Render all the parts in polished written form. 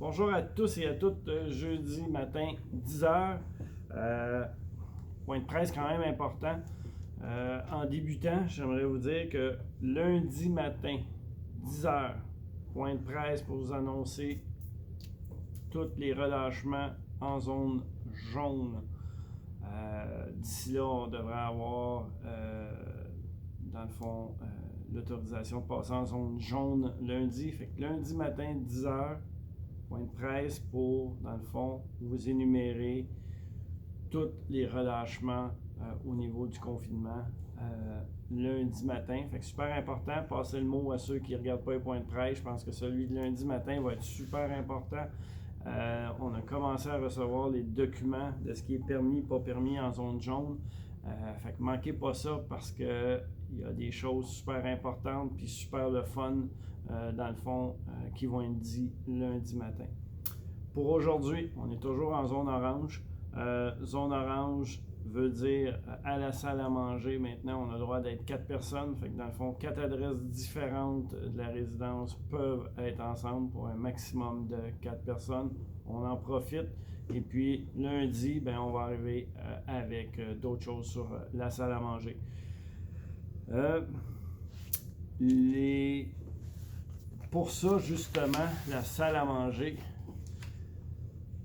Bonjour à tous et à toutes, jeudi matin, 10h. Point de presse quand même important. En débutant, j'aimerais vous dire que lundi matin, 10h, point de presse pour vous annoncer tous les relâchements en zone jaune. D'ici là, on devrait avoir, dans le fond, l'autorisation de passer en zone jaune lundi. Fait que lundi matin, 10h, point de presse pour, dans le fond, vous énumérer tous les relâchements au niveau du confinement lundi matin. Fait que super important, passez le mot à ceux qui ne regardent pas les points de presse. Je pense que celui de lundi matin va être super important. On a commencé à recevoir les documents de ce qui est permis, pas permis en zone jaune. Fait que manquez pas ça parce que il y a des choses super importantes puis super le fun dans le fond qui vont être dit lundi matin. Pour aujourd'hui, on est toujours en zone orange. Zone orange veut dire à la salle à manger, maintenant on a le droit d'être 4 personnes. Fait que dans le fond, 4 adresses différentes de la résidence peuvent être ensemble pour un maximum de 4 personnes. On en profite. Et puis lundi, on va arriver avec d'autres choses sur la salle à manger. Pour ça, justement, la salle à manger,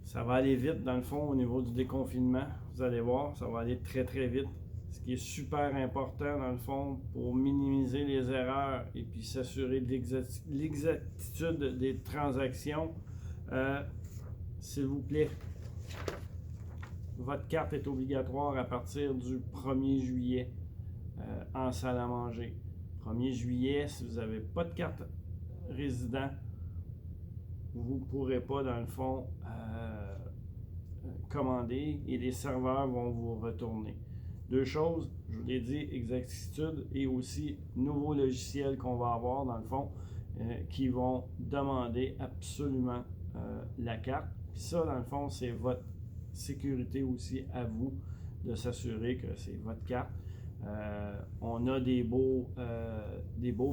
ça va aller vite dans le fond au niveau du déconfinement. Vous allez voir, ça va aller très très vite. Ce qui est super important dans le fond pour minimiser les erreurs et puis s'assurer de l'exactitude des transactions. S'il vous plaît, votre carte est obligatoire à partir du 1er juillet en salle à manger. 1er juillet, si vous n'avez pas de carte résident, vous ne pourrez pas, dans le fond, commander et les serveurs vont vous retourner. Deux choses, je vous l'ai dit, exactitude et aussi nouveaux logiciels qu'on va avoir, dans le fond, qui vont demander absolument la carte. Puis ça, dans le fond, c'est votre sécurité aussi à vous de s'assurer que c'est votre carte. On a des beaux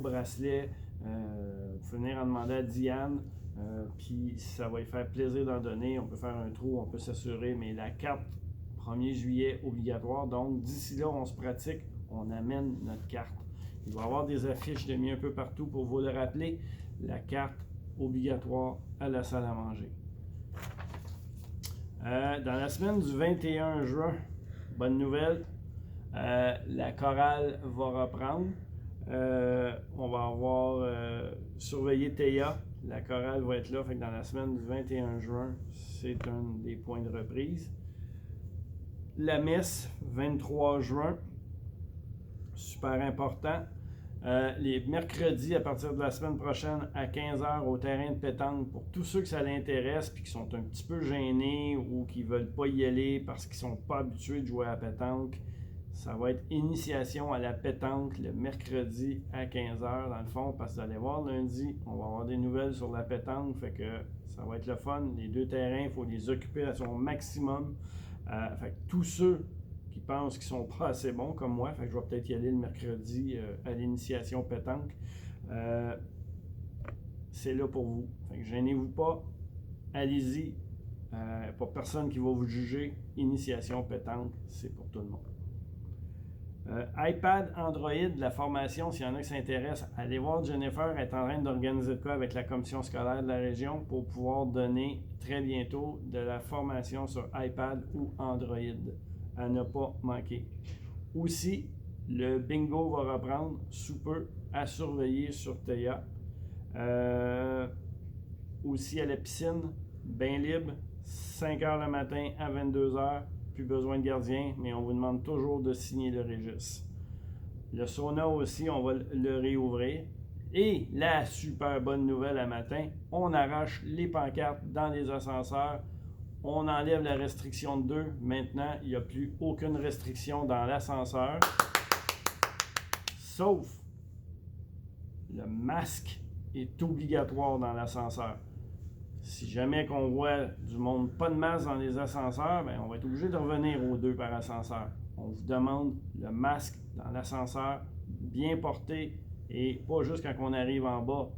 bracelets. Vous pouvez venir en demander à Diane. Puis ça va lui faire plaisir d'en donner. On peut faire un trou, on peut s'assurer, mais la carte 1er juillet obligatoire. Donc d'ici là, on se pratique, on amène notre carte. Il va y avoir des affiches de mis un peu partout pour vous le rappeler. La carte obligatoire à la salle à manger. Dans la semaine du 21 juin, bonne nouvelle, la chorale va reprendre. On va avoir surveillé Théa. La chorale va être là. Fait que dans la semaine du 21 juin, c'est un des points de reprise. La messe, 23 juin, super important. Les mercredis, à partir de la semaine prochaine, à 15h au terrain de pétanque, pour tous ceux que ça l'intéresse puis qui sont un petit peu gênés ou qui ne veulent pas y aller parce qu'ils ne sont pas habitués de jouer à la pétanque, ça va être initiation à la pétanque le mercredi à 15h dans le fond, parce que vous allez voir lundi, on va avoir des nouvelles sur la pétanque, fait que ça va être le fun. Les deux terrains, il faut les occuper à son maximum. Fait que tous ceux qui pensent qu'ils sont pas assez bons comme moi, fait que je vais peut-être y aller le mercredi à l'initiation pétanque. C'est là pour vous. Fait que gênez-vous pas, allez-y. Pas personne qui va vous juger. Initiation pétanque, c'est pour tout le monde. iPad, Android, la formation, s'il y en a qui s'intéressent, allez voir Jennifer, elle est en train d'organiser de quoi avec la commission scolaire de la région pour pouvoir donner très bientôt de la formation sur iPad ou Android. À ne pas manquer. Aussi, le bingo va reprendre sous peu, à surveiller sur Théa. Aussi à la piscine, bain libre, 5h le matin à 22h. Plus besoin de gardien, mais on vous demande toujours de signer le registre. Le sauna aussi, on va le réouvrir. Et la super bonne nouvelle à matin, on arrache les pancartes dans les ascenseurs. On enlève la restriction de 2. Maintenant, il n'y a plus aucune restriction dans l'ascenseur. Sauf le masque est obligatoire dans l'ascenseur. Si jamais qu'on voit du monde pas de masque dans les ascenseurs, on va être obligé de revenir aux 2 par ascenseur. On vous demande le masque dans l'ascenseur, bien porté et pas juste quand on arrive en bas.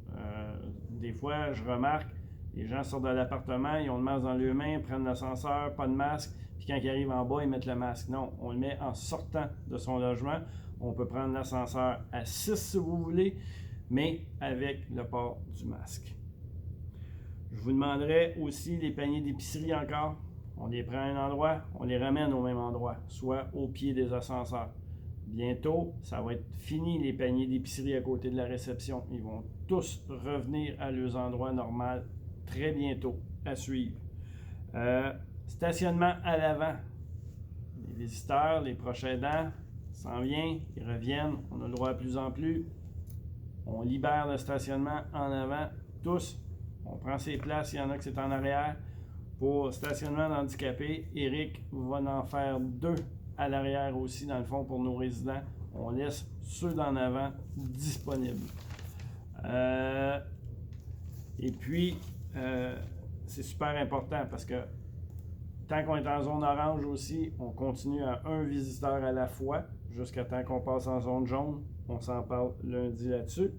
Des fois, je remarque, Les gens sortent de l'appartement, ils ont le masque dans leurs mains, prennent l'ascenseur, pas de masque, puis quand ils arrivent en bas, ils mettent le masque. Non, on le met en sortant de son logement. On peut prendre l'ascenseur à 6 si vous voulez, mais avec le port du masque. Je vous demanderai aussi les paniers d'épicerie encore. On les prend à un endroit, on les ramène au même endroit, soit au pied des ascenseurs. Bientôt, ça va être fini les paniers d'épicerie à côté de la réception. Ils vont tous revenir à leurs endroits normaux très bientôt, à suivre. Stationnement à l'avant. Les visiteurs, les proches aidants s'en viennent, ils reviennent, on a le droit de plus en plus. On libère le stationnement en avant, tous. On prend ses places, il y en a que c'est en arrière. Pour stationnement d'handicapés, Eric va en faire 2 à l'arrière aussi, dans le fond, pour nos résidents. On laisse ceux d'en avant disponibles. Et puis, c'est super important parce que tant qu'on est en zone orange aussi, on continue à 1 visiteur à la fois jusqu'à temps qu'on passe en zone jaune. On s'en parle lundi là-dessus.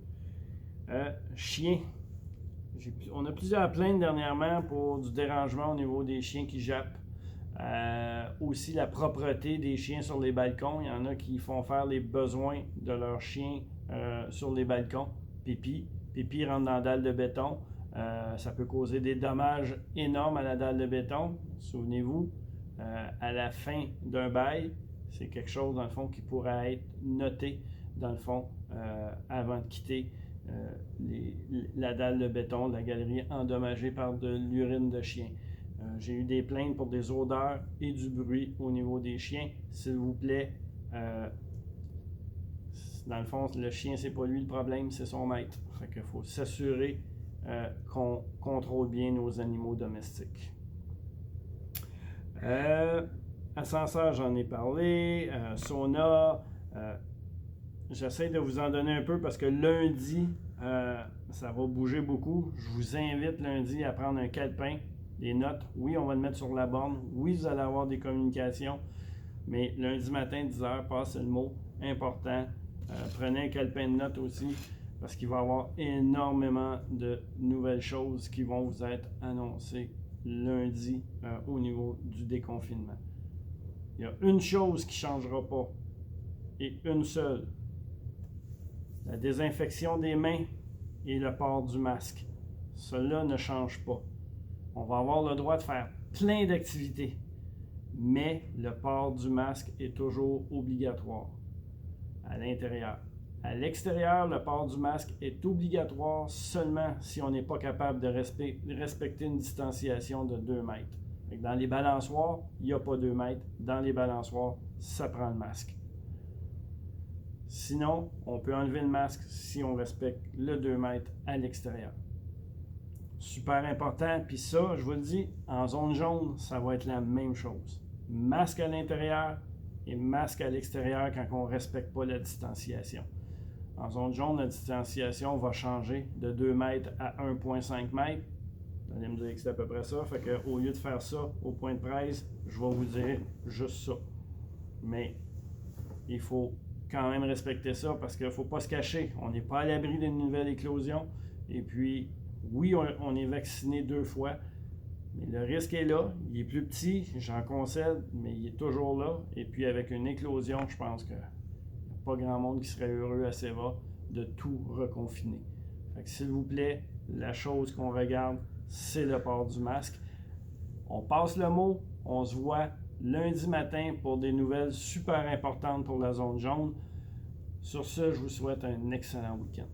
Chiens. On a plusieurs plaintes dernièrement pour du dérangement au niveau des chiens qui jappent. Aussi la propreté des chiens sur les balcons. Il y en a qui font faire les besoins de leurs chiens sur les balcons. Pipi rentre dans la dalle de béton. Ça peut causer des dommages énormes à la dalle de béton. Souvenez-vous, à la fin d'un bail, c'est quelque chose dans le fond qui pourrait être noté dans le fond avant de quitter la dalle de béton de la galerie endommagée par de l'urine de chien. J'ai eu des plaintes pour des odeurs et du bruit au niveau des chiens. S'il vous plaît, dans le fond, le chien, c'est pas lui le problème, c'est son maître. Fait qu'il faut s'assurer qu'on contrôle bien nos animaux domestiques. Ascenseur, j'en ai parlé. Sauna. J'essaie de vous en donner un peu parce que lundi, ça va bouger beaucoup. Je vous invite lundi à prendre un calepin, des notes. Oui, on va le mettre sur la borne. Oui, vous allez avoir des communications. Mais lundi matin, 10h, passez le mot. Important. Prenez un calepin de notes aussi parce qu'il va y avoir énormément de nouvelles choses qui vont vous être annoncées lundi au niveau du déconfinement. Il y a une chose qui ne changera pas et une seule. La désinfection des mains et le port du masque. Cela ne change pas. On va avoir le droit de faire plein d'activités, mais le port du masque est toujours obligatoire à l'intérieur. À l'extérieur, le port du masque est obligatoire seulement si on n'est pas capable de respecter une distanciation de 2 mètres. Dans les balançoires, il n'y a pas 2 mètres. Dans les balançoires, ça prend le masque. Sinon, on peut enlever le masque si on respecte le 2 mètres à l'extérieur. Super important. Puis ça, je vous le dis, en zone jaune, ça va être la même chose. Masque à l'intérieur et masque à l'extérieur quand on ne respecte pas la distanciation. En zone jaune, la distanciation va changer de 2 mètres à 1,5 mètres. Vous allez me dire que c'est à peu près ça. Fait qu'au lieu de faire ça au point de presse, je vais vous dire juste ça. Mais il faut quand même respecter ça parce qu'il ne faut pas se cacher. On n'est pas à l'abri d'une nouvelle éclosion. Et puis, oui, on est vacciné 2 fois, mais le risque est là. Il est plus petit, j'en concède, mais il est toujours là. Et puis, avec une éclosion, je pense qu'il n'y a pas grand monde qui serait heureux à Seva de tout reconfiner. Fait que, s'il vous plaît, la chose qu'on regarde, c'est le port du masque. On passe le mot, on se voit lundi matin pour des nouvelles super importantes pour la zone jaune. Sur ce, je vous souhaite un excellent week-end.